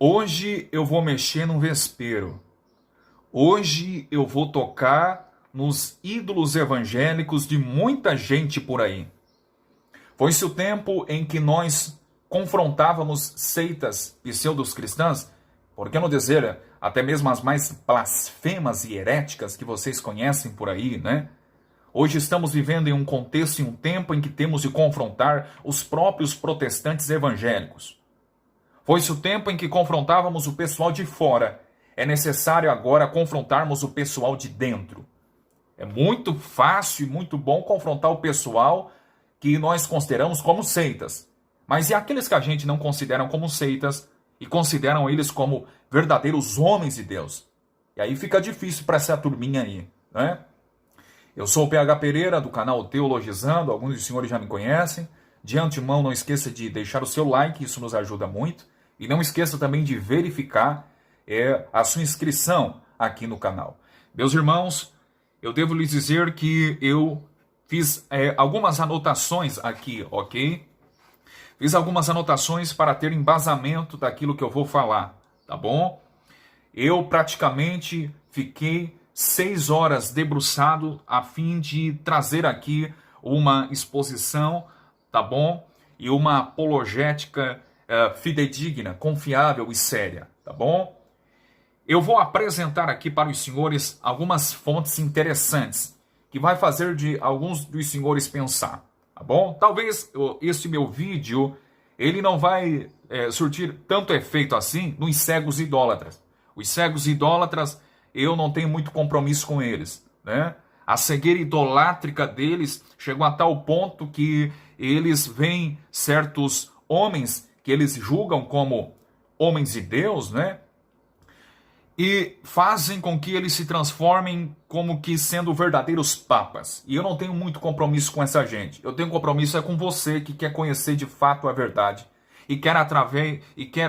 Hoje eu vou mexer no vespeiro. Hoje eu vou tocar nos ídolos evangélicos de muita gente por aí. Foi-se o tempo em que nós confrontávamos seitas pseudos cristãs, por que não dizer até mesmo as mais blasfemas e heréticas que vocês conhecem por aí, né? Hoje estamos vivendo em um contexto e um tempo em que temos de confrontar os próprios protestantes evangélicos. Foi-se o tempo em que confrontávamos o pessoal de fora. É necessário agora confrontarmos o pessoal de dentro. É muito fácil e muito bom confrontar o pessoal que nós consideramos como seitas. Mas e aqueles que a gente não considera como seitas e consideram eles como verdadeiros homens de Deus? E aí fica difícil para essa turminha aí, né? Eu sou o PH Pereira, do canal Teologizando, alguns dos senhores já me conhecem. De antemão, não esqueça de deixar o seu like, isso nos ajuda muito. E não esqueça também de verificar a sua inscrição aqui no canal. Meus irmãos, eu devo lhes dizer que eu fiz algumas anotações aqui, ok? Fiz algumas anotações para ter embasamento daquilo que eu vou falar, tá bom? Eu praticamente fiquei 6 horas debruçado a fim de trazer aqui uma exposição, tá bom? E uma apologética fidedigna, confiável e séria, tá bom? Eu vou apresentar aqui para os senhores algumas fontes interessantes que vai fazer de alguns dos senhores pensar, tá bom? Talvez este meu vídeo ele não vai surtir tanto efeito assim nos cegos idólatras. Os cegos idólatras, eu não tenho muito compromisso com eles, né? A cegueira idolátrica deles chegou a tal ponto que eles veem certos homens que eles julgam como homens de Deus, né? E fazem com que eles se transformem como que sendo verdadeiros papas. E eu não tenho muito compromisso com essa gente. Eu tenho compromisso com você que quer conhecer de fato a verdade. E quer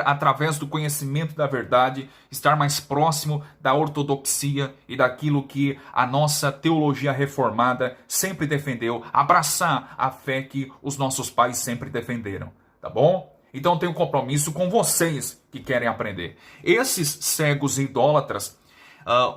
através do conhecimento da verdade, estar mais próximo da ortodoxia e daquilo que a nossa teologia reformada sempre defendeu. Abraçar a fé que os nossos pais sempre defenderam. Tá bom? Então eu tenho compromisso com vocês que querem aprender. Esses cegos idólatras,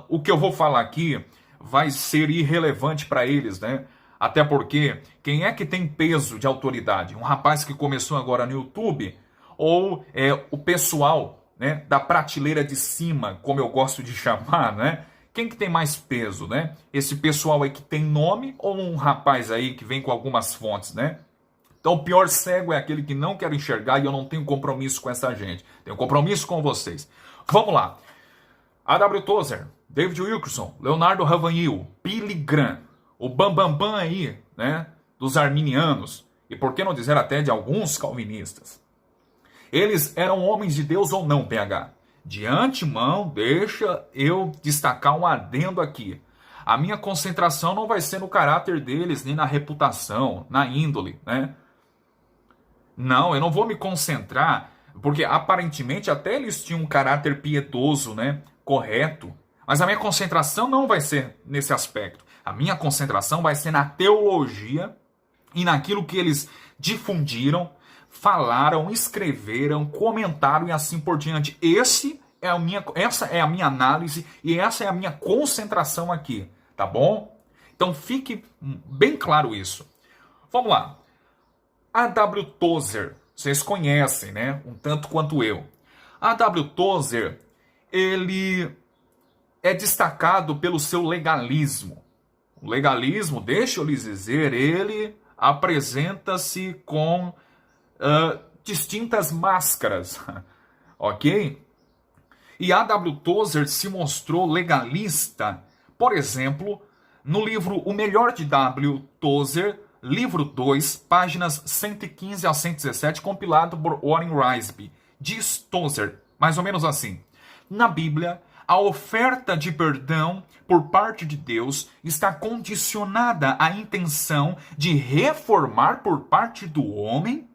o que eu vou falar aqui vai ser irrelevante para eles, né? Até porque quem é que tem peso de autoridade? Um rapaz que começou agora no YouTube ou o pessoal, né, da prateleira de cima, como eu gosto de chamar, né? Quem que tem mais peso, né? Esse pessoal aí que tem nome ou um rapaz aí que vem com algumas fontes, né? Então o pior cego é aquele que não quer enxergar e eu não tenho compromisso com essa gente. Tenho compromisso com vocês. Vamos lá. A.W. Tozer, David Wilkerson, Leonardo Ravanhil, Billy Graham, o bambambam aí, né, dos arminianos, e por que não dizer até de alguns calvinistas. Eles eram homens de Deus ou não, PH? De antemão, deixa eu destacar um adendo aqui. A minha concentração não vai ser no caráter deles, nem na reputação, na índole, né? Não, eu não vou me concentrar, porque aparentemente até eles tinham um caráter piedoso, né? Correto. Mas a minha concentração não vai ser nesse aspecto. A minha concentração vai ser na teologia e naquilo que eles difundiram, falaram, escreveram, comentaram e assim por diante. Essa é a minha análise e essa é a minha concentração aqui, tá bom? Então fique bem claro isso. Vamos lá. A.W. Tozer, vocês conhecem, né? Um tanto quanto eu. A.W. Tozer, ele é destacado pelo seu legalismo. O legalismo, deixa eu lhes dizer, ele apresenta-se com distintas máscaras, ok? E A.W. Tozer se mostrou legalista, por exemplo, no livro O Melhor de W. Tozer, livro 2, páginas 115 a 117, compilado por Warren Wiersbe. Diz Tozer, mais ou menos assim: na Bíblia, a oferta de perdão por parte de Deus está condicionada à intenção de reformar por parte do homem.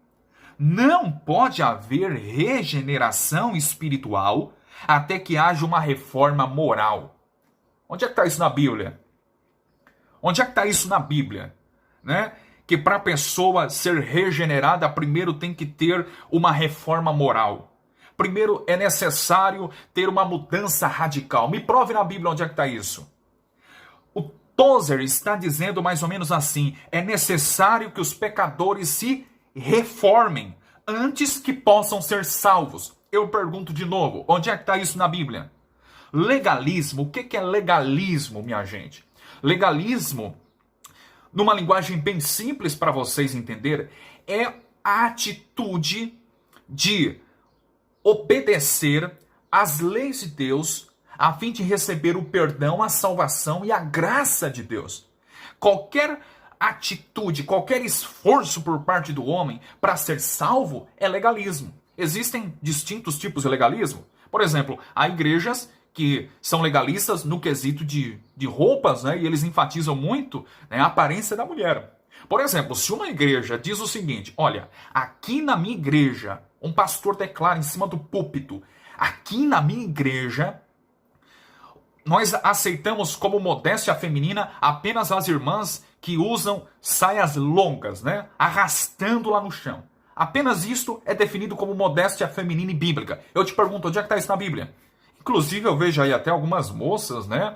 Não pode haver regeneração espiritual até que haja uma reforma moral. Onde é que está isso na Bíblia? Onde é que está isso na Bíblia? Né? Que para a pessoa ser regenerada, primeiro tem que ter uma reforma moral. Primeiro, é necessário ter uma mudança radical. Me prove na Bíblia onde é que está isso. O Tozer está dizendo mais ou menos assim: é necessário que os pecadores se reformem antes que possam ser salvos. Eu pergunto de novo, onde é que está isso na Bíblia? Legalismo, o que é legalismo, minha gente? Legalismo, numa linguagem bem simples para vocês entenderem, é a atitude de obedecer às leis de Deus a fim de receber o perdão, a salvação e a graça de Deus. Qualquer atitude, qualquer esforço por parte do homem para ser salvo é legalismo. Existem distintos tipos de legalismo. Por exemplo, há igrejas que são legalistas no quesito de roupas, né? E eles enfatizam muito, né, a aparência da mulher. Por exemplo, se uma igreja diz o seguinte: olha, aqui na minha igreja, um pastor declara em cima do púlpito, aqui na minha igreja, nós aceitamos como modéstia feminina apenas as irmãs que usam saias longas, né? Arrastando lá no chão. Apenas isto é definido como modéstia feminina e bíblica. Eu te pergunto, onde é que está isso na Bíblia? Inclusive eu vejo aí até algumas moças, né?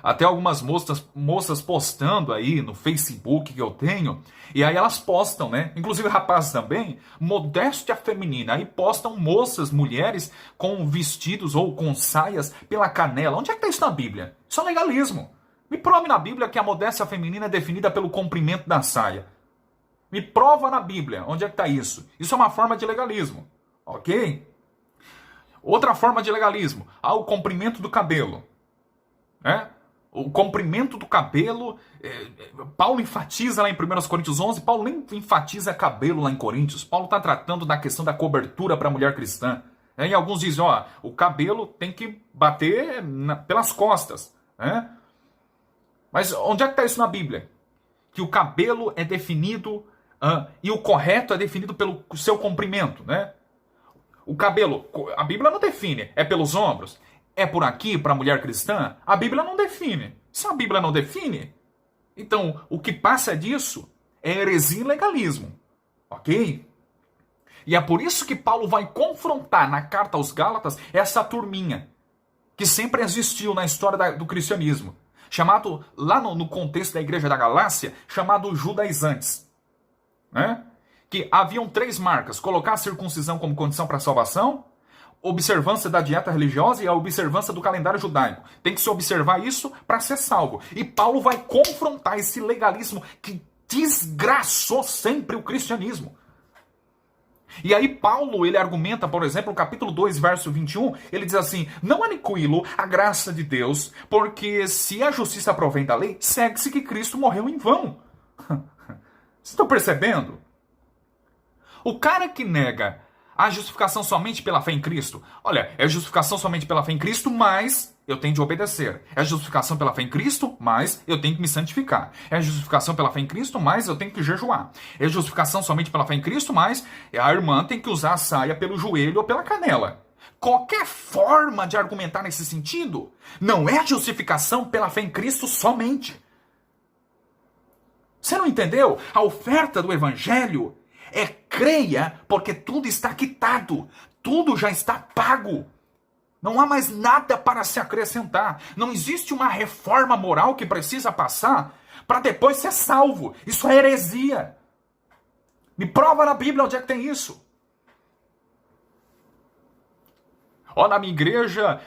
Até algumas moças postando aí no Facebook que eu tenho. E aí elas postam, né? Inclusive rapazes também, modéstia feminina. Aí postam moças, mulheres com vestidos ou com saias pela canela. Onde é que está isso na Bíblia? Isso é legalismo. Me prove na Bíblia que a modéstia feminina é definida pelo comprimento da saia. Me prova na Bíblia onde é que está isso. Isso é uma forma de legalismo. Ok? Outra forma de legalismo. O comprimento do cabelo. Né? O comprimento do cabelo, Paulo enfatiza lá em 1 Coríntios 11, Paulo nem enfatiza cabelo lá em Coríntios. Paulo está tratando da questão da cobertura para a mulher cristã. E alguns dizem, o cabelo tem que bater pelas costas. Né? Mas onde é que está isso na Bíblia? Que o cabelo é definido, e o correto é definido pelo seu comprimento. Né? O cabelo, a Bíblia não define, é pelos ombros. É por aqui para a mulher cristã? A Bíblia não define. Se a Bíblia não define, então o que passa disso é heresia e legalismo. Ok? E é por isso que Paulo vai confrontar na carta aos Gálatas essa turminha que sempre existiu na história do cristianismo. Chamado, lá no contexto da igreja da Galácia, chamado judaizantes. Né? Que haviam 3 marcas: colocar a circuncisão como condição para a salvação, observância da dieta religiosa e a observância do calendário judaico. Tem que se observar isso para ser salvo. E Paulo vai confrontar esse legalismo que desgraçou sempre o cristianismo. E aí Paulo, ele argumenta, por exemplo, no capítulo 2, verso 21, ele diz assim: não aniquilo a graça de Deus, porque se a justiça provém da lei, segue-se que Cristo morreu em vão. Vocês estão percebendo? O cara que nega a justificação somente pela fé em Cristo, olha, é justificação somente pela fé em Cristo, mas eu tenho de obedecer. É justificação pela fé em Cristo, mas eu tenho que me santificar. É justificação pela fé em Cristo, mas eu tenho que jejuar. É justificação somente pela fé em Cristo, mas a irmã tem que usar a saia pelo joelho ou pela canela. Qualquer forma de argumentar nesse sentido não é justificação pela fé em Cristo somente. Você não entendeu? A oferta do Evangelho é creia, porque tudo está quitado. Tudo já está pago. Não há mais nada para se acrescentar. Não existe uma reforma moral que precisa passar para depois ser salvo. Isso é heresia. Me prova na Bíblia onde é que tem isso. Na minha igreja,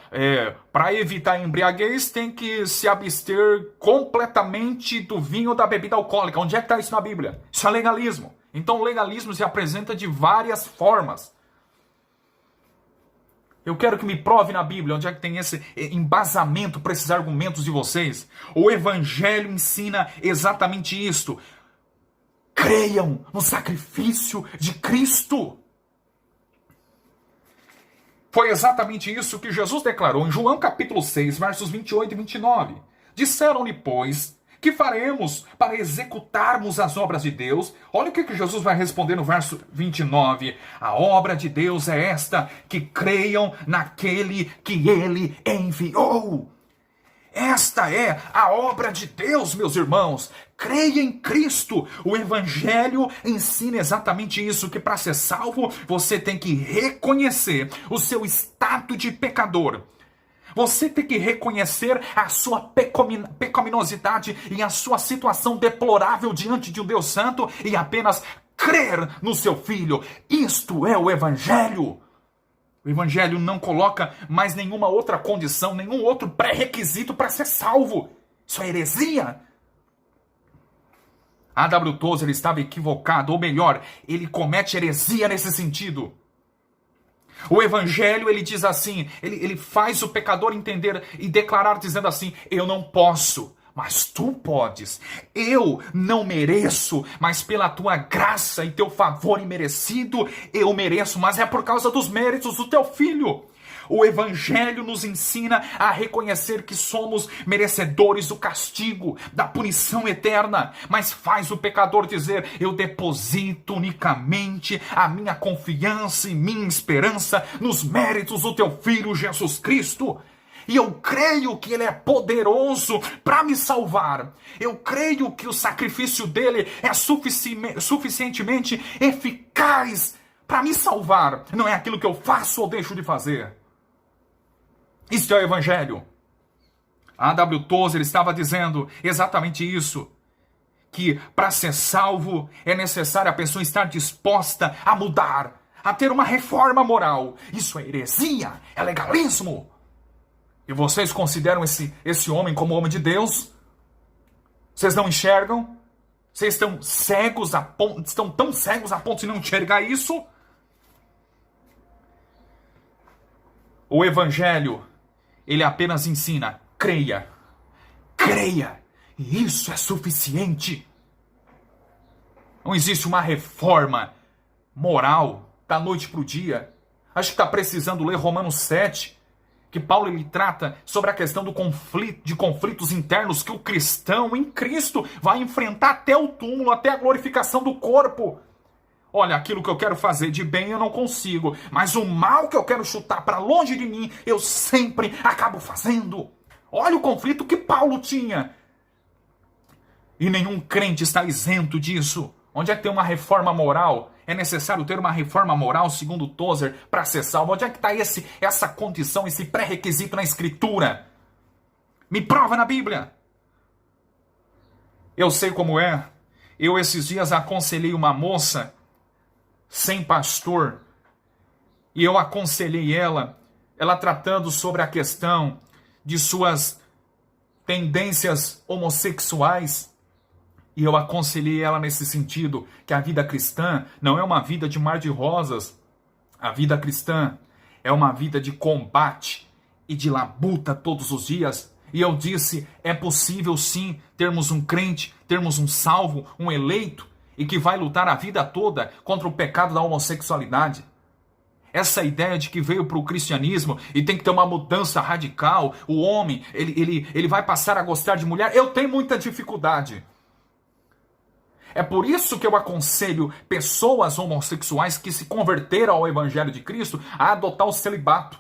para evitar a embriaguez, tem que se abster completamente do vinho ou da bebida alcoólica. Onde é que está isso na Bíblia? Isso é legalismo. Então o legalismo se apresenta de várias formas. Eu quero que me prove na Bíblia onde é que tem esse embasamento para esses argumentos de vocês. O Evangelho ensina exatamente isto. Creiam no sacrifício de Cristo. Foi exatamente isso que Jesus declarou em João capítulo 6, versos 28 e 29. Disseram-lhe, pois, que faremos para executarmos as obras de Deus? Olha o que Jesus vai responder no verso 29. A obra de Deus é esta, que creiam naquele que ele enviou. Esta é a obra de Deus, meus irmãos. Creia em Cristo. O Evangelho ensina exatamente isso, que para ser salvo, você tem que reconhecer o seu estado de pecador. Você tem que reconhecer a sua pecaminosidade e a sua situação deplorável diante de um Deus Santo e apenas crer no seu Filho. Isto é o Evangelho. O Evangelho não coloca mais nenhuma outra condição, nenhum outro pré-requisito para ser salvo. Isso é heresia. A.W. Tozer estava equivocado, ou melhor, ele comete heresia nesse sentido. O Evangelho, ele diz assim, ele faz o pecador entender e declarar dizendo assim: eu não posso, mas tu podes. Eu não mereço, mas pela tua graça e teu favor imerecido, eu mereço, mas é por causa dos méritos do teu Filho. O Evangelho nos ensina a reconhecer que somos merecedores do castigo, da punição eterna, mas faz o pecador dizer: eu deposito unicamente a minha confiança e minha esperança nos méritos do teu Filho Jesus Cristo. E eu creio que Ele é poderoso para me salvar. Eu creio que o sacrifício dele é suficientemente eficaz para me salvar. Não é aquilo que eu faço ou deixo de fazer. Isto é o Evangelho. A.W. Tozer estava dizendo exatamente isso. Que para ser salvo é necessário a pessoa estar disposta a mudar, a ter uma reforma moral. Isso é heresia, é legalismo. E vocês consideram esse homem como homem de Deus? Vocês não enxergam? Vocês estão cegos estão tão cegos a ponto de não enxergar isso? O Evangelho, ele apenas ensina: creia. Creia. E isso é suficiente. Não existe uma reforma moral da noite para o dia. Acho que está precisando ler Romanos 7. Que Paulo ele trata sobre a questão de conflitos internos que o cristão em Cristo vai enfrentar até o túmulo, até a glorificação do corpo. Olha, aquilo que eu quero fazer de bem eu não consigo, mas o mal que eu quero chutar para longe de mim, eu sempre acabo fazendo. Olha o conflito que Paulo tinha. E nenhum crente está isento disso. Onde é que tem uma reforma moral? É necessário ter uma reforma moral, segundo Tozer, para ser salvo. Onde é que está essa condição, esse pré-requisito na Escritura? Me prova na Bíblia. Eu sei como é. Eu esses dias aconselhei uma moça sem pastor. E eu aconselhei ela tratando sobre a questão de suas tendências homossexuais. E eu aconselhei ela nesse sentido, que a vida cristã não é uma vida de mar de rosas. A vida cristã é uma vida de combate e de labuta todos os dias. E eu disse, é possível sim termos um crente, termos um salvo, um eleito, e que vai lutar a vida toda contra o pecado da homossexualidade. Essa ideia de que veio para o cristianismo e tem que ter uma mudança radical, o homem, ele vai passar a gostar de mulher, eu tenho muita dificuldade. É por isso que eu aconselho pessoas homossexuais que se converteram ao Evangelho de Cristo a adotar o celibato.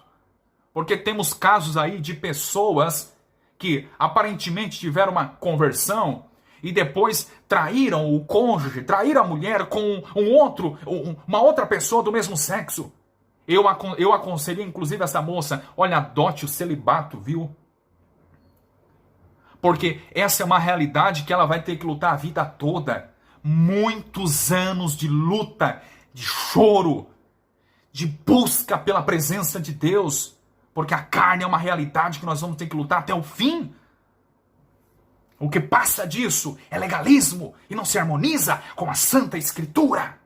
Porque temos casos aí de pessoas que aparentemente tiveram uma conversão e depois traíram o cônjuge, traíram a mulher com uma outra pessoa do mesmo sexo. Eu aconselhei inclusive essa moça: olha, adote o celibato, viu? Porque essa é uma realidade que ela vai ter que lutar a vida toda. Muitos anos de luta, de choro, de busca pela presença de Deus, porque a carne é uma realidade que nós vamos ter que lutar até o fim. O que passa disso é legalismo e não se harmoniza com a Santa Escritura.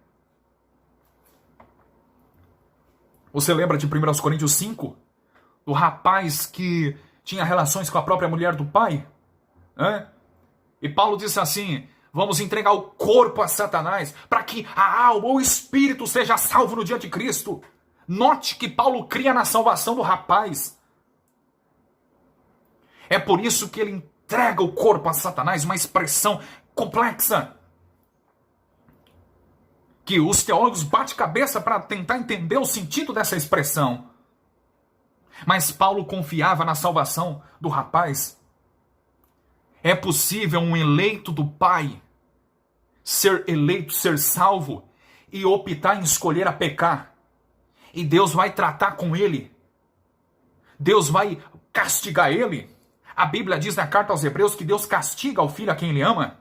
Você lembra de 1 Coríntios 5? Do rapaz que tinha relações com a própria mulher do pai? E Paulo disse assim: vamos entregar o corpo a Satanás para que a alma ou o espírito seja salvo no dia de Cristo. Note que Paulo cria na salvação do rapaz. É por isso que ele entrega o corpo a Satanás, uma expressão complexa, que os teólogos batem cabeça para tentar entender o sentido dessa expressão. Mas Paulo confiava na salvação do rapaz. É possível um eleito do Pai ser eleito, ser salvo e optar em escolher a pecar. E Deus vai tratar com ele. Deus vai castigar ele. A Bíblia diz na carta aos Hebreus que Deus castiga o filho a quem ele ama.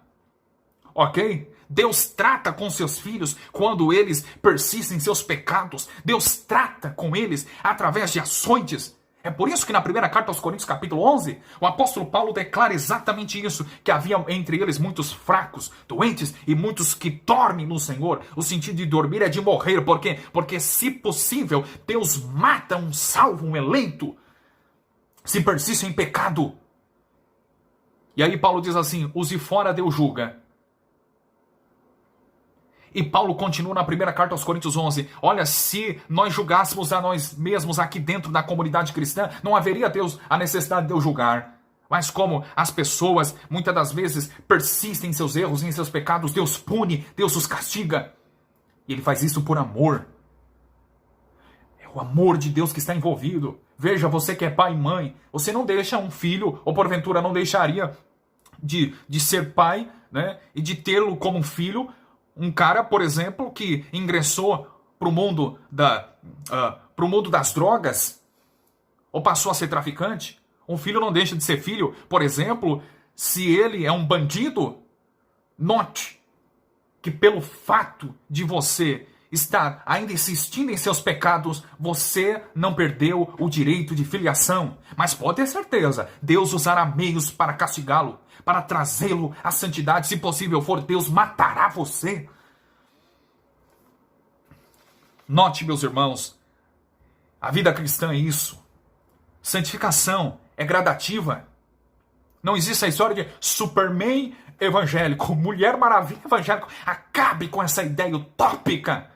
Ok? Deus trata com seus filhos quando eles persistem em seus pecados. Deus trata com eles através de açoites. É por isso que na primeira carta aos Coríntios, capítulo 11, o apóstolo Paulo declara exatamente isso, que havia entre eles muitos fracos, doentes e muitos que dormem no Senhor. O sentido de dormir é de morrer. Por quê? Porque, se possível, Deus mata um salvo, um eleito, se persiste em pecado. E aí Paulo diz assim, os de fora Deus julga. E Paulo continua na primeira carta aos Coríntios 11. Olha, se nós julgássemos a nós mesmos aqui dentro da comunidade cristã, não haveria a necessidade de Deus julgar. Mas como as pessoas, muitas das vezes, persistem em seus erros, em seus pecados, Deus pune, Deus os castiga. E Ele faz isso por amor. É o amor de Deus que está envolvido. Veja, você que é pai e mãe, você não deixa um filho, ou porventura não deixaria de ser pai, né, e de tê-lo como um filho, um cara, por exemplo, que ingressou para o mundo das drogas, ou passou a ser traficante. Um filho não deixa de ser filho, por exemplo, se ele é um bandido. Note que pelo fato de você estar ainda insistindo em seus pecados, você não perdeu o direito de filiação. Mas pode ter certeza, Deus usará meios para castigá-lo, para trazê-lo à santidade. Se possível for, Deus matará você. Note, meus irmãos, a vida cristã é isso. Santificação é gradativa. Não existe a história de Superman evangélico, Mulher Maravilha evangélico. Acabe com essa ideia utópica.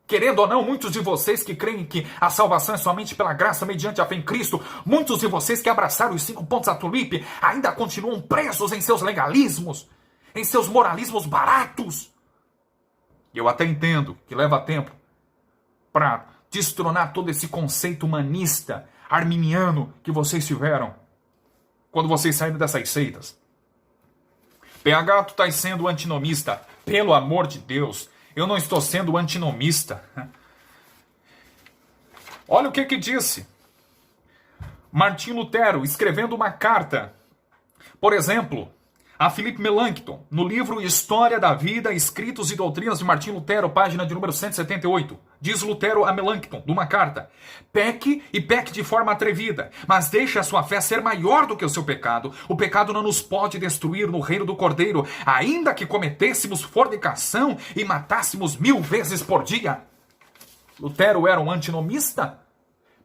Querendo ou não, muitos de vocês que creem que a salvação é somente pela graça mediante a fé em Cristo, muitos de vocês que abraçaram os 5 pontos da tulipe, ainda continuam presos em seus legalismos, em seus moralismos baratos. E eu até entendo que leva tempo para destronar todo esse conceito humanista, arminiano que vocês tiveram quando vocês saíram dessas seitas. PH, tu estás sendo antinomista. Pelo amor de Deus, eu não estou sendo antinomista. Olha o que disse Martim Lutero, escrevendo uma carta, por exemplo, a Philippe Melanchthon, no livro História da Vida, Escritos e Doutrinas de Martim Lutero, página de número 178. Diz Lutero a Melanchthon, numa carta: peque e peque de forma atrevida, mas deixe a sua fé ser maior do que o seu pecado. O pecado não nos pode destruir no reino do Cordeiro, ainda que cometêssemos fornicação e matássemos 1000 vezes por dia. Lutero era um antinomista?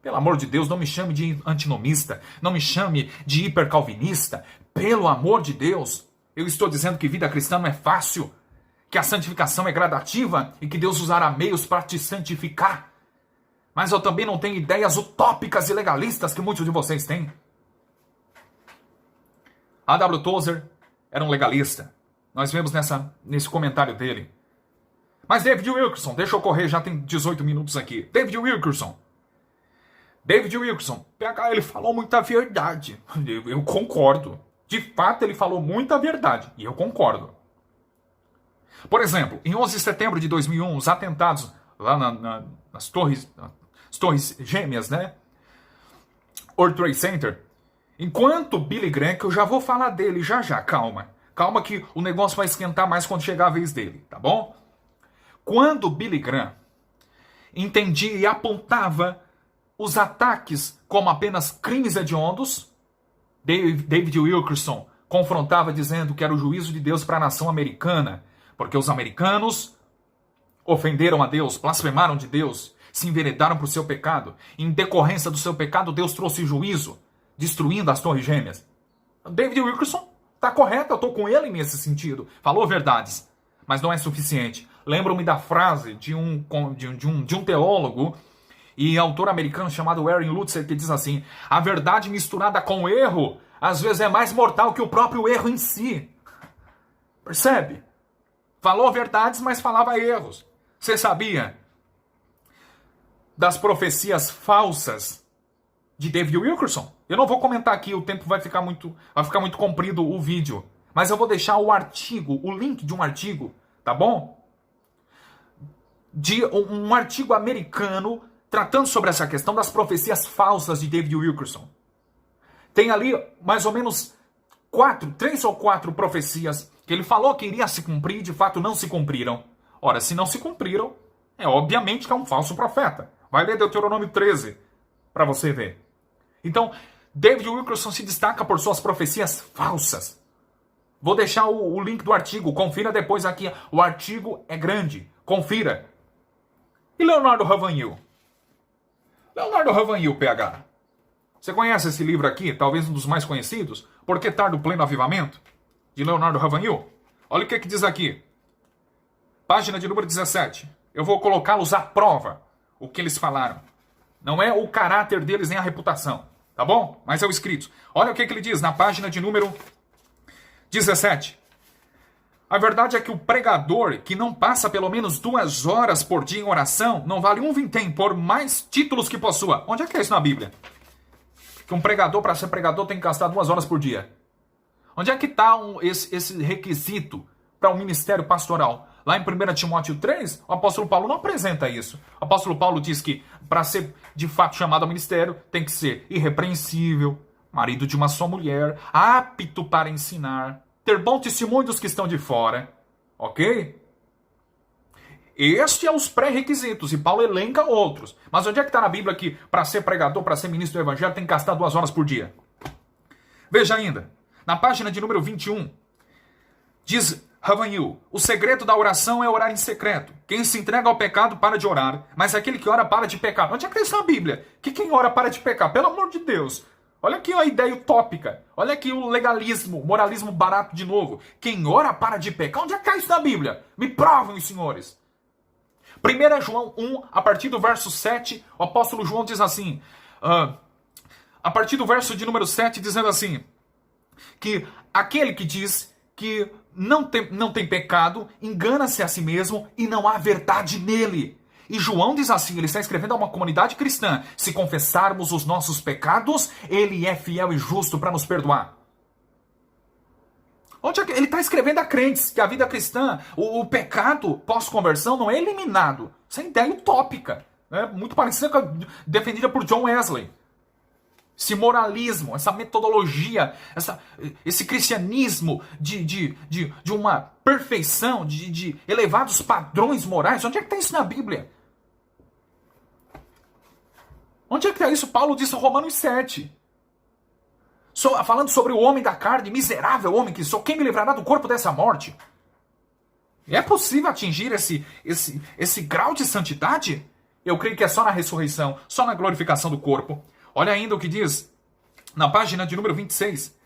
Pelo amor de Deus, não me chame de antinomista, não me chame de hipercalvinista. Pelo amor de Deus, eu estou dizendo que vida cristã não é fácil, que a santificação é gradativa e que Deus usará meios para te santificar. Mas eu também não tenho ideias utópicas e legalistas que muitos de vocês têm. A.W. Tozer era um legalista. Nós vemos nesse comentário dele. Mas David Wilkerson, deixa eu correr, já tem 18 minutos aqui. David Wilkerson, PH, ele falou muita verdade. Eu concordo. De fato, ele falou muita verdade. E eu concordo. Por exemplo, em 11 de setembro de 2001, os atentados lá nas torres gêmeas, né? World Trade Center. Enquanto Billy Graham, que eu já vou falar dele já, calma. Calma que o negócio vai esquentar mais quando chegar a vez dele, tá bom? Quando Billy Graham entendia e apontava os ataques como apenas crimes hediondos, David Wilkerson confrontava dizendo que era o juízo de Deus para a nação americana, porque os americanos ofenderam a Deus, blasfemaram de Deus, se enveredaram para o seu pecado. Em decorrência do seu pecado, Deus trouxe juízo, destruindo as torres gêmeas. David Wilkerson está correto, eu estou com ele nesse sentido. Falou verdades, mas não é suficiente. Lembro-me da frase de um teólogo e autor americano chamado Warren Lutzer, que diz assim: a verdade misturada com o erro, às vezes é mais mortal que o próprio erro em si. Percebe? Falou verdades, mas falava erros. Você sabia das profecias falsas de David Wilkerson? Eu não vou comentar aqui, o tempo vai ficar muito comprido o vídeo. Mas eu vou deixar o artigo, o link de um artigo, tá bom? De um artigo americano tratando sobre essa questão das profecias falsas de David Wilkerson. Tem ali mais ou menos 3 ou 4 profecias que ele falou que iria se cumprir e de fato não se cumpriram. Ora, se não se cumpriram, é obviamente que é um falso profeta. Vai ler Deuteronômio 13 para você ver. Então, David Wilkerson se destaca por suas profecias falsas. Vou deixar o link do artigo, confira depois aqui. O artigo é grande, confira. E Leonardo Ravanhil? Leonardo Ravanhil, PH. Você conhece esse livro aqui, talvez um dos mais conhecidos? Por que tarda o pleno avivamento? De Leonardo Ravanhil? Olha o que diz aqui. Página de número 17. Eu vou colocá-los à prova, o que eles falaram. Não é o caráter deles nem a reputação, tá bom? Mas é o escrito. Olha o que ele diz na página de número 17. A verdade é que o pregador que não passa pelo menos 2 horas por dia em oração não vale um vintém por mais títulos que possua. Onde é que é isso na Bíblia? Que um pregador, para ser pregador, tem que gastar 2 horas por dia. Onde é que está esse requisito para um ministério pastoral? Lá em 1 Timóteo 3, o apóstolo Paulo não apresenta isso. O apóstolo Paulo diz que para ser de fato chamado ao ministério, tem que ser irrepreensível, marido de uma só mulher, apto para ensinar, ter bom testemunho dos que estão de fora. Ok? Este é os pré-requisitos, e Paulo elenca outros. Mas onde é que está na Bíblia que para ser pregador, para ser ministro do evangelho, tem que gastar 2 horas por dia? Veja ainda, na página de número 21, diz Ravanhil, o segredo da oração é orar em secreto. Quem se entrega ao pecado para de orar, mas aquele que ora para de pecar. Onde é que está isso na Bíblia? Que quem ora para de pecar? Pelo amor de Deus. Olha aqui a ideia utópica. Olha aqui o legalismo, moralismo barato de novo. Quem ora para de pecar? Onde é que está isso na Bíblia? Me provem, senhores. 1 João 1, a partir do verso 7, o apóstolo João diz assim, a partir do verso de número 7, dizendo assim, que aquele que diz que não tem pecado, engana-se a si mesmo e não há verdade nele. E João diz assim, ele está escrevendo a uma comunidade cristã, se confessarmos os nossos pecados, ele é fiel e justo para nos perdoar. Onde é que ele está escrevendo a crentes que a vida cristã, o pecado pós-conversão não é eliminado. Isso é ideia utópica, né? Muito parecida com a defendida por John Wesley. Esse moralismo, essa metodologia, esse cristianismo de uma perfeição, de elevados padrões morais. Onde é que está isso na Bíblia? Onde é que está isso? Paulo disse em Romanos 7. Falando sobre o homem da carne, miserável homem que sou, quem me livrará do corpo dessa morte? É possível atingir esse grau de santidade? Eu creio que é só na ressurreição, só na glorificação do corpo. Olha ainda o que diz na página de número 26.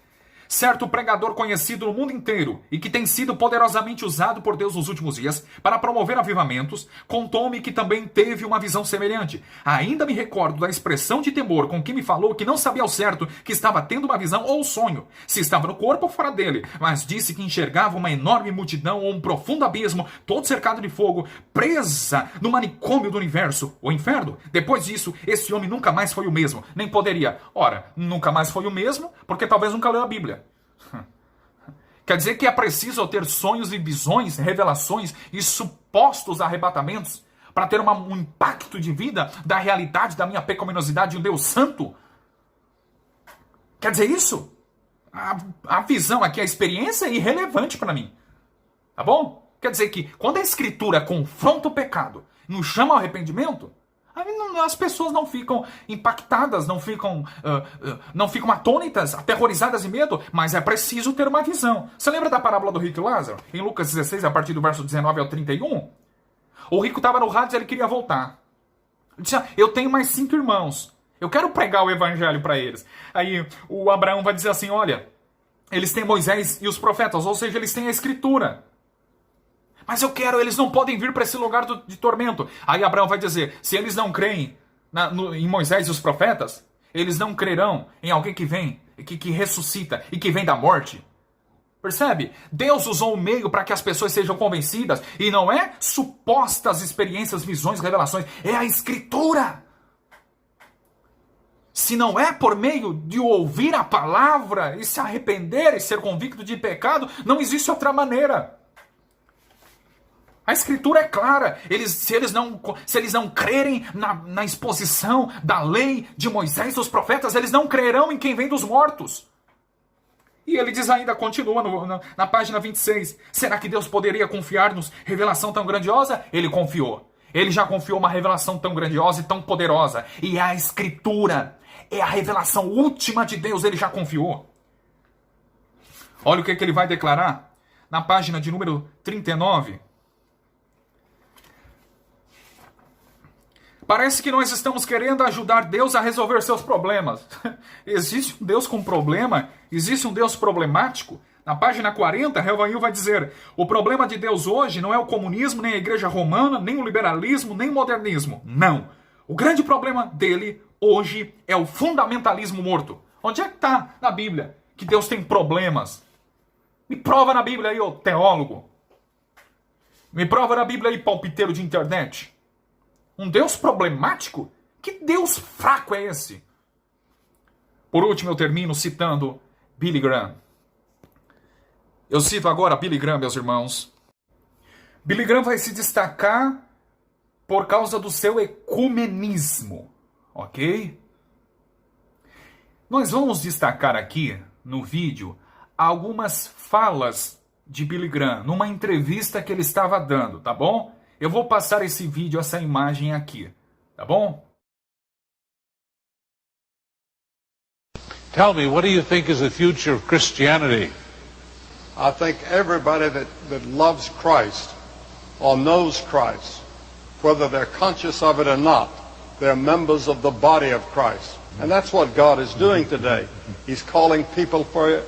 Certo pregador conhecido no mundo inteiro e que tem sido poderosamente usado por Deus nos últimos dias para promover avivamentos, contou-me que também teve uma visão semelhante. Ainda me recordo da expressão de temor com que me falou que não sabia ao certo que estava tendo uma visão ou sonho, se estava no corpo ou fora dele, mas disse que enxergava uma enorme multidão ou um profundo abismo, todo cercado de fogo, presa no manicômio do universo, o inferno. Depois disso, esse homem nunca mais foi o mesmo, nem poderia. Ora, nunca mais foi o mesmo, porque talvez nunca leu a Bíblia. Quer dizer que é preciso ter sonhos e visões, revelações e supostos arrebatamentos para ter um impacto de vida da realidade da minha pecaminosidade de um Deus santo? Quer dizer isso? A visão aqui, a experiência é irrelevante para mim. Tá bom? Quer dizer que quando a Escritura confronta o pecado, nos chama ao arrependimento, as pessoas não ficam impactadas, não ficam atônitas, aterrorizadas de medo, mas é preciso ter uma visão. Você lembra da parábola do rico e Lázaro? Em Lucas 16, a partir do verso 19 ao 31? O rico estava no Hades e ele queria voltar. Ele disse, eu tenho mais 5 irmãos, eu quero pregar o evangelho para eles. Aí o Abraão vai dizer assim, olha, eles têm Moisés e os profetas, ou seja, eles têm a Escritura. Mas eles não podem vir para esse lugar de tormento. Aí Abraão vai dizer, se eles não creem em Moisés e os profetas, eles não crerão em alguém que vem, que ressuscita e que vem da morte. Percebe? Deus usou o meio para que as pessoas sejam convencidas, e não é supostas experiências, visões, revelações, é a Escritura. Se não é por meio de ouvir a palavra e se arrepender e ser convicto de pecado, não existe outra maneira. A Escritura é clara. Se eles não crerem na exposição da lei de Moisés e dos profetas, eles não crerão em quem vem dos mortos. E ele diz ainda, continua na página 26, será que Deus poderia confiar-nos revelação tão grandiosa? Ele confiou. Ele já confiou uma revelação tão grandiosa e tão poderosa. E a Escritura é a revelação última de Deus, ele já confiou. Olha o que ele vai declarar na página de número 39. Parece que nós estamos querendo ajudar Deus a resolver seus problemas. Existe um Deus com problema? Existe um Deus problemático? Na página 40, Revanil vai dizer, o problema de Deus hoje não é o comunismo, nem a igreja romana, nem o liberalismo, nem o modernismo. Não. O grande problema dele hoje é o fundamentalismo morto. Onde é que está na Bíblia que Deus tem problemas? Me prova na Bíblia aí, ô teólogo. Me prova na Bíblia aí, palpiteiro de internet. Um Deus problemático? Que Deus fraco é esse? Por último, eu termino citando Billy Graham. Eu cito agora Billy Graham, meus irmãos. Billy Graham vai se destacar por causa do seu ecumenismo, ok? Nós vamos destacar aqui no vídeo algumas falas de Billy Graham numa entrevista que ele estava dando, tá bom? Eu vou passar esse vídeo, essa imagem aqui, tá bom? Tell me, what do you think is the future of Christianity? I think everybody that loves Christ or knows Christ, whether they're conscious of it or not, they're members of the body of Christ. And that's what God is doing today. He's calling people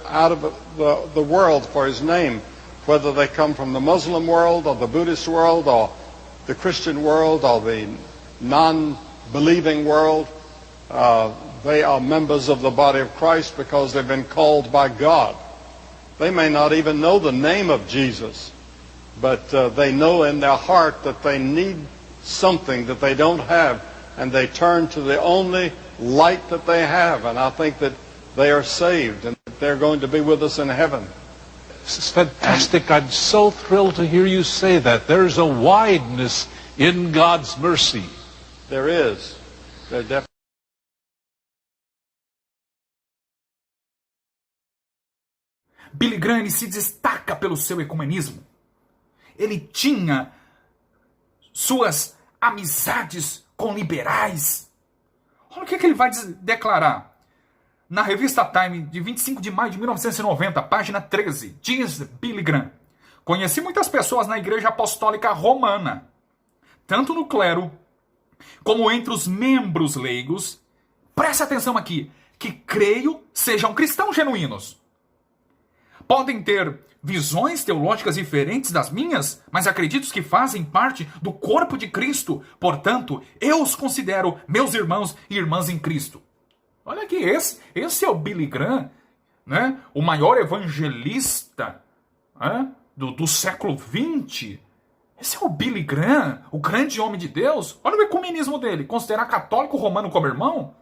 out of the world for His name, whether they come from the Muslim world or the Buddhist world or the Christian world or the non-believing world. They are members of the body of Christ because they've been called by God. They may not even know the name of Jesus, but they know in their heart that they need something that they don't have, and they turn to the only light that they have, and I think that they are saved and that they're going to be with us in heaven. This is fantastic. I'm so thrilled to hear you say that. There's a wideness in God's mercy. There is. There definitely. Billy Graham ele se destaca pelo seu ecumenismo. Ele tinha suas amizades com liberais. Olha o que ele vai declarar. Na revista Time, de 25 de maio de 1990, página 13, diz Billy Graham: conheci muitas pessoas na Igreja Apostólica Romana, tanto no clero como entre os membros leigos, presta atenção aqui, que creio sejam cristãos genuínos. Podem ter visões teológicas diferentes das minhas, mas acredito que fazem parte do corpo de Cristo. Portanto, eu os considero meus irmãos e irmãs em Cristo. Olha aqui, esse é o Billy Graham, né? O maior evangelista, né? do século XX. Esse é o Billy Graham, o grande homem de Deus. Olha o ecumenismo dele, considerar católico romano como irmão.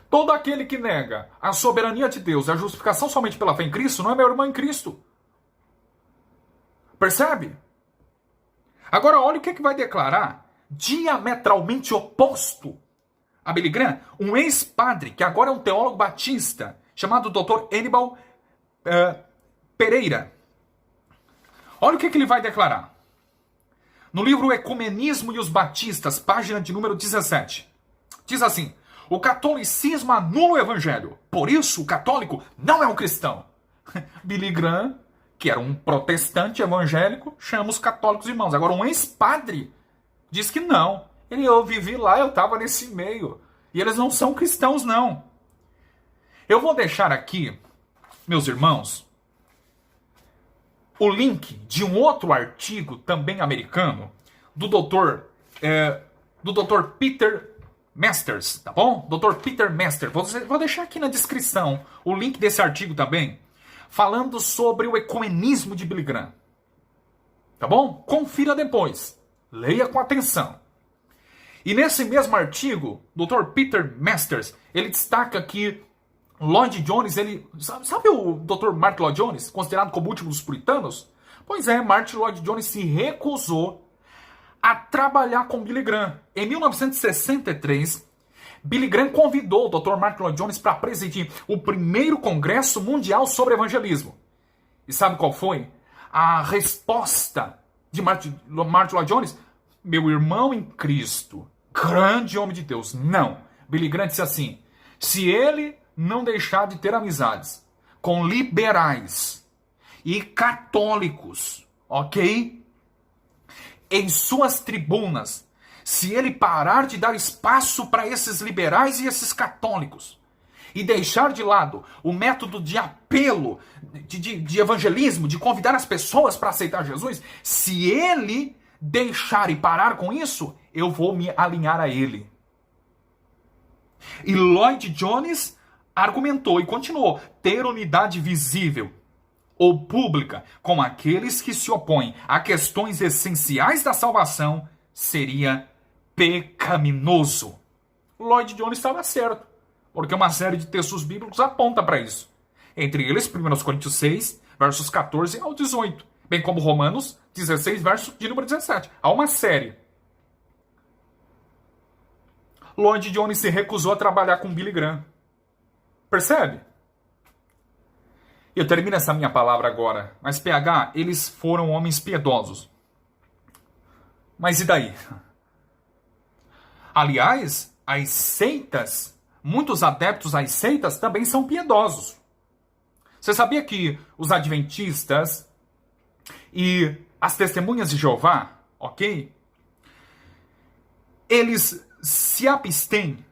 Todo aquele que nega a soberania de Deus, a justificação somente pela fé em Cristo, não é meu irmão em Cristo. Percebe? Agora olha o que vai declarar, diametralmente oposto a Billy Graham, um ex-padre, que agora é um teólogo batista, chamado Dr. Aníbal Pereira. Olha o que ele vai declarar. No livro Ecumenismo e os Batistas, página de número 17. Diz assim: o catolicismo anula o evangelho. Por isso, o católico não é um cristão. Billy Graham, que era um protestante evangélico, chama os católicos irmãos. Agora, um ex-padre diz que não. Eu vivi lá, eu estava nesse meio. E eles não são cristãos, não. Eu vou deixar aqui, meus irmãos, o link de um outro artigo, também americano, do Dr. Peter Masters, tá bom? Dr. Peter Masters. Vou deixar aqui na descrição o link desse artigo também, falando sobre o ecumenismo de Billy Graham. Tá bom? Confira depois. Leia com atenção. E nesse mesmo artigo, o Dr. Peter Masters, ele destaca que Lloyd Jones, ele... Sabe o Dr. Martyn Lloyd Jones, considerado como o último dos puritanos? Pois é, Martyn Lloyd Jones se recusou a trabalhar com Billy Graham. Em 1963, Billy Graham convidou o Dr. Martyn Lloyd Jones para presidir o primeiro Congresso Mundial sobre Evangelismo. E sabe qual foi? A resposta de Martyn Lloyd Jones? Meu irmão em Cristo, grande homem de Deus. Não. Billy Graham disse assim, se ele não deixar de ter amizades com liberais e católicos, ok? Em suas tribunas, se ele parar de dar espaço para esses liberais e esses católicos, e deixar de lado o método de apelo, de evangelismo, de convidar as pessoas para aceitar Jesus, se ele deixar e parar com isso, eu vou me alinhar a ele. E Lloyd Jones argumentou e continuou, ter unidade visível ou pública com aqueles que se opõem a questões essenciais da salvação seria pecaminoso. Lloyd Jones estava certo, porque uma série de textos bíblicos aponta para isso. Entre eles, 1 Coríntios 6, versos 14 ao 18, bem como Romanos 16, verso de número 17. Há uma série. Lloyd Jones se recusou a trabalhar com Billy Graham. Percebe? Eu termino essa minha palavra agora. Mas PH, eles foram homens piedosos. Mas e daí? Aliás, as seitas, muitos adeptos às seitas também são piedosos. Você sabia que os adventistas e as testemunhas de Jeová, ok? Eles se abstêm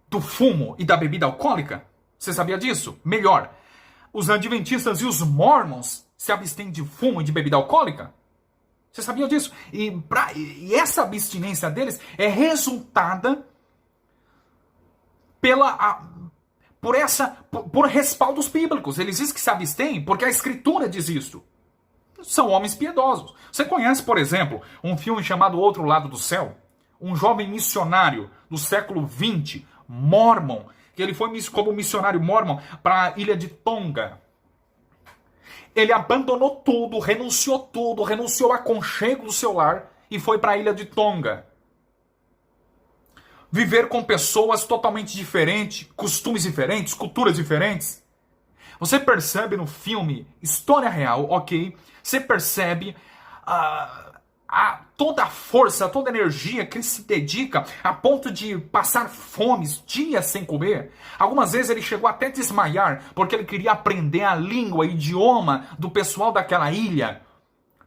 do fumo e da bebida alcoólica? Você sabia disso? Melhor, os adventistas e os mormons se abstêm de fumo e de bebida alcoólica? Você sabia disso? E essa abstinência deles é resultada por respaldos bíblicos. Eles dizem que se abstêm porque a Escritura diz isso. São homens piedosos. Você conhece, por exemplo, um filme chamado O Outro Lado do Céu? Um jovem missionário do século XX, mormon, que ele foi como missionário mormon para a ilha de Tonga. Ele abandonou tudo, renunciou ao aconchego do seu lar e foi para a ilha de Tonga. Viver com pessoas totalmente diferentes, costumes diferentes, culturas diferentes. Você percebe no filme, história real, ok? Você percebe toda a força, toda a energia que ele se dedica a ponto de passar fomes, dias sem comer. Algumas vezes ele chegou até a desmaiar porque ele queria aprender a língua, o idioma do pessoal daquela ilha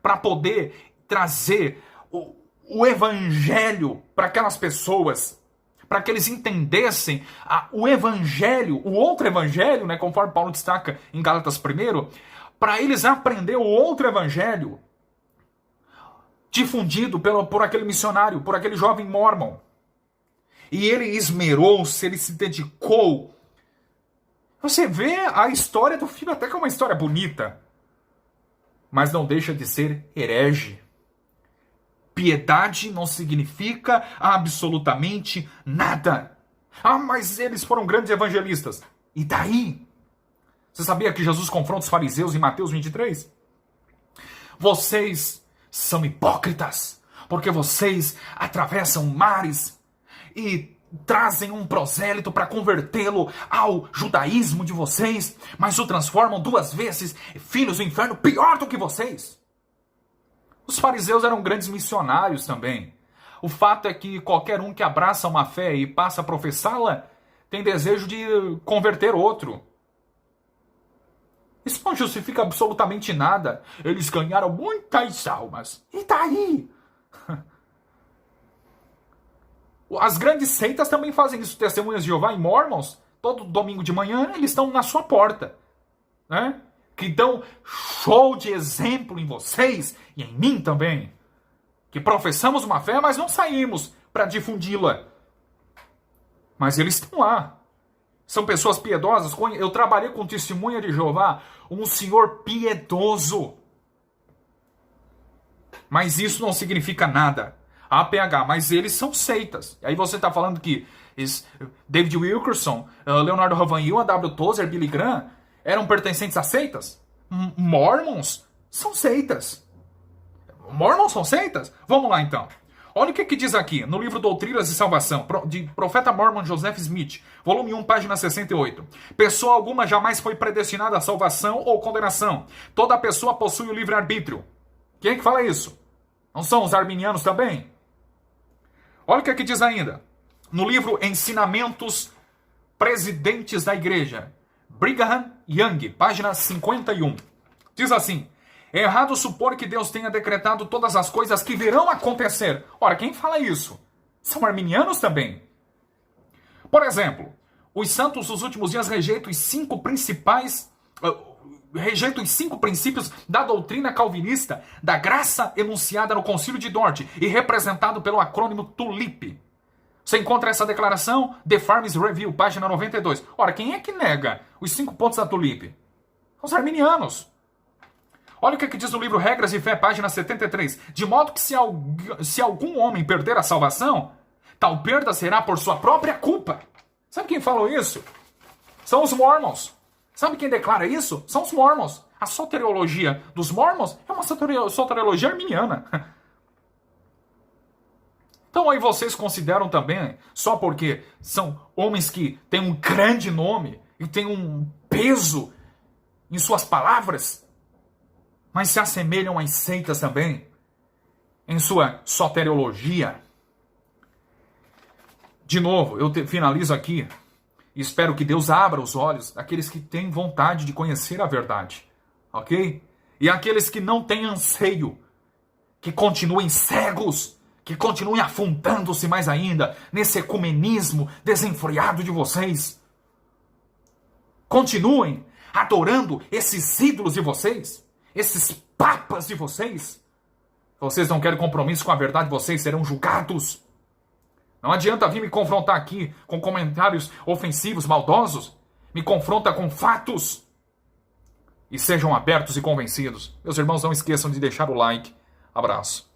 para poder trazer o evangelho para aquelas pessoas, para que eles entendessem o evangelho, o outro evangelho, né, conforme Paulo destaca em Gálatas 1, para eles aprender o outro evangelho difundido por aquele missionário, por aquele jovem mormon. E ele esmerou-se, ele se dedicou. Você vê a história do filme até que é uma história bonita, mas não deixa de ser herege. Piedade não significa absolutamente nada. Ah, mas eles foram grandes evangelistas. E daí? Você sabia que Jesus confronta os fariseus em Mateus 23? Vocês são hipócritas, porque vocês atravessam mares e trazem um prosélito para convertê-lo ao judaísmo de vocês, mas o transformam 2 vezes filhos do inferno pior do que vocês. Os fariseus eram grandes missionários também. O fato é que qualquer um que abraça uma fé e passa a professá-la tem desejo de converter outro. Isso não justifica absolutamente nada. Eles ganharam muitas almas. E daí? As grandes seitas também fazem isso. Testemunhas de Jeová e Mormons, todo domingo de manhã, eles estão na sua porta, né? Que dão show de exemplo em vocês e em mim também. Que professamos uma fé, mas não saímos para difundi-la. Mas eles estão lá. São pessoas piedosas. Eu trabalhei com testemunha de Jeová, um senhor piedoso. Mas isso não significa nada. APH, mas eles são seitas. Aí você está falando que David Wilkerson, Leonardo Ravanhil, A.W. Tozer, Billy Graham eram pertencentes a seitas? Mormons são seitas. Mormons são seitas? Vamos lá então. Olha o que diz aqui, no livro Doutrinas de Salvação, de profeta Mormon Joseph Smith, volume 1, página 68. Pessoa alguma jamais foi predestinada à salvação ou condenação. Toda pessoa possui o livre-arbítrio. Quem é que fala isso? Não são os arminianos também? Olha o que diz ainda. No livro Ensinamentos Presidentes da Igreja, Brigham Young, página 51. Diz assim: é errado supor que Deus tenha decretado todas as coisas que virão acontecer. Ora, quem fala isso? São arminianos também. Por exemplo, os santos dos últimos dias rejeitam os 5 princípios da doutrina calvinista da graça enunciada no Concílio de Dort e representado pelo acrônimo TULIP. Você encontra essa declaração? The Farms Review, página 92. Ora, quem é que nega os 5 pontos da TULIP? Os arminianos. Olha o que diz no livro Regras de Fé, página 73. De modo que se algum homem perder a salvação, tal perda será por sua própria culpa. Sabe quem falou isso? São os Mormons. Sabe quem declara isso? São os Mormons. A soteriologia dos Mormons é uma soteriologia arminiana. Então aí vocês consideram também, só porque são homens que têm um grande nome e têm um peso em suas palavras, mas se assemelham às seitas também, em sua soteriologia. De novo, eu finalizo aqui, e espero que Deus abra os olhos daqueles que têm vontade de conhecer a verdade, ok? E aqueles que não têm anseio, que continuem cegos, que continuem afundando-se mais ainda nesse ecumenismo desenfreado de vocês. Continuem adorando esses ídolos de vocês, esses papas de vocês. Vocês não querem compromisso com a verdade, vocês serão julgados. Não adianta vir me confrontar aqui com comentários ofensivos, maldosos. Me confronta com fatos. E sejam abertos e convencidos. Meus irmãos, não esqueçam de deixar o like. Abraço.